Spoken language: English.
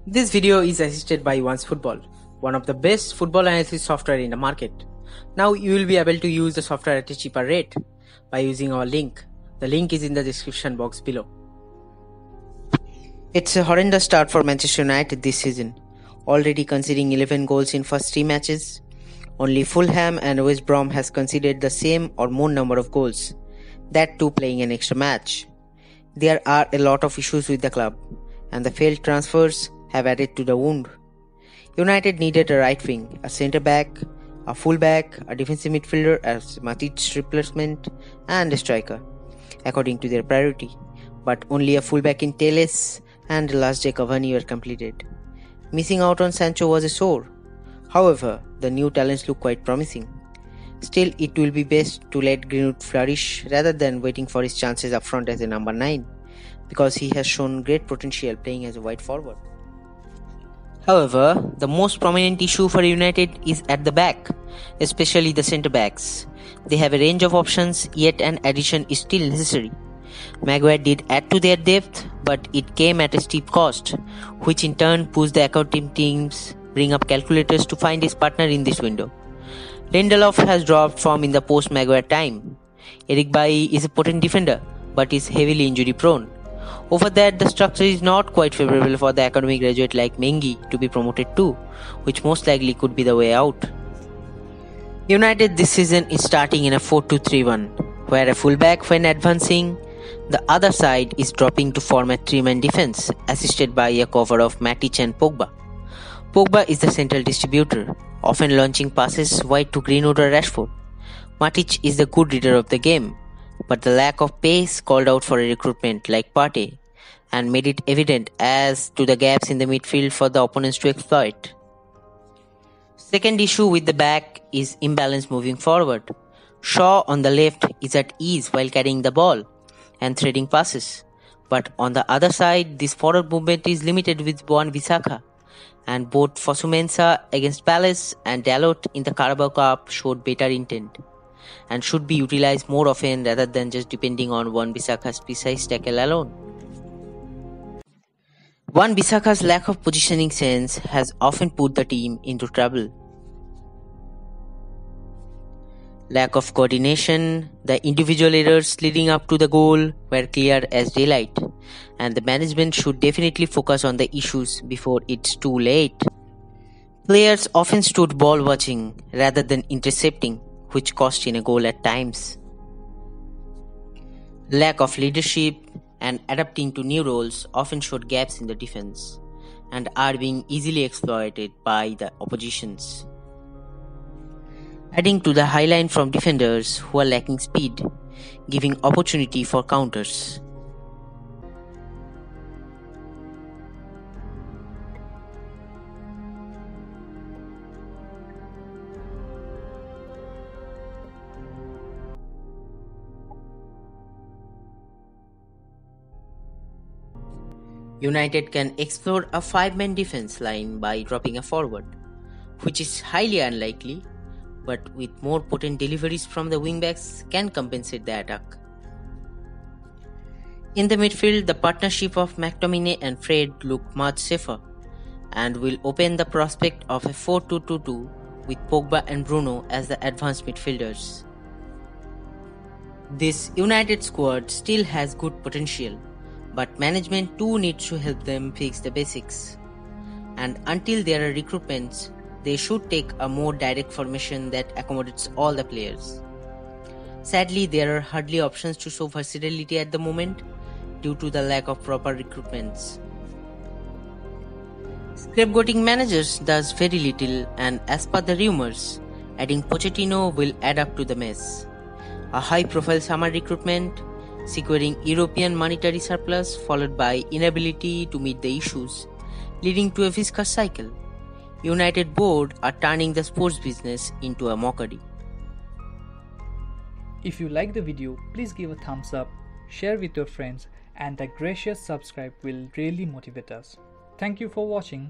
This video is assisted by Once Football, one of the best football analysis software in the market. Now you will be able to use the software at a cheaper rate by using our link. The link is in the description box below. It's a horrendous start for Manchester United this season, already conceding 11 goals in first 3 matches. Only Fulham and West Brom has conceded the same or more number of goals, that too playing an extra match. There are a lot of issues with the club, and the failed transfers have added to the wound. United needed a right wing, a centre back, a full back, a defensive midfielder as Matic's replacement, and a striker, according to their priority. But only a full back in Telles and Last Day Cavani were completed. Missing out on Sancho was a sore. However, the new talents look quite promising. Still, it will be best to let Greenwood flourish rather than waiting for his chances up front as a number 9, because he has shown great potential playing as a wide forward. However, the most prominent issue for United is at the back, especially the centre backs. They have a range of options, yet an addition is still necessary. Maguire did add to their depth, but it came at a steep cost, which in turn pushed the accounting teams bring up calculators to find his partner in this window. Lindelof has dropped form in the post-Maguire time. Eric Bailly is a potent defender, but is heavily injury prone. Over that, the structure is not quite favourable for the academy graduate like Mengi to be promoted too, which most likely could be the way out. United this season is starting in a 4-2-3-1, where a fullback when advancing, the other side is dropping to form a 3-man defence, assisted by a cover of Matic and Pogba. Pogba is the central distributor, often launching passes wide to Greenwood or Rashford. Matic is the good reader of the game, but the lack of pace called out for a recruitment like Partey and made it evident as to the gaps in the midfield for the opponents to exploit. Second issue with the back is imbalance moving forward. Shaw on the left is at ease while carrying the ball and threading passes, but on the other side this forward movement is limited with Wan-Bissaka, and both Fosu-Mensah against Palace and Dalot in the Carabao Cup showed better intent and should be utilized more often rather than just depending on Wan-Bissaka's precise tackle alone. Wan-Bissaka's lack of positioning sense has often put the team into trouble. Lack of coordination, the individual errors leading up to the goal were clear as daylight, and the management should definitely focus on the issues before it's too late. Players often stood ball watching rather than intercepting, which cost in a goal at times. Lack of leadership and adapting to new roles often showed gaps in the defense and are being easily exploited by the oppositions, adding to the high line from defenders who are lacking speed, giving opportunity for counters. United can explore a 5-man defense line by dropping a forward, which is highly unlikely, but with more potent deliveries from the wingbacks can compensate the attack. In the midfield, the partnership of McTominay and Fred look much safer and will open the prospect of a 4-2-2-2 with Pogba and Bruno as the advanced midfielders. This United squad still has good potential, but management too needs to help them fix the basics. And until there are recruitments, they should take a more direct formation that accommodates all the players. Sadly, there are hardly options to show versatility at the moment due to the lack of proper recruitments. Scapegoating managers does very little, and as per the rumors, adding Pochettino will add up to the mess. A high-profile summer recruitment, securing European monetary surplus followed by inability to meet the issues, leading to a viscous cycle. United board are turning the sports business into a mockery. If you like the video, please give a thumbs up, share with your friends, and the gracious subscribe will really motivate us. Thank you for watching.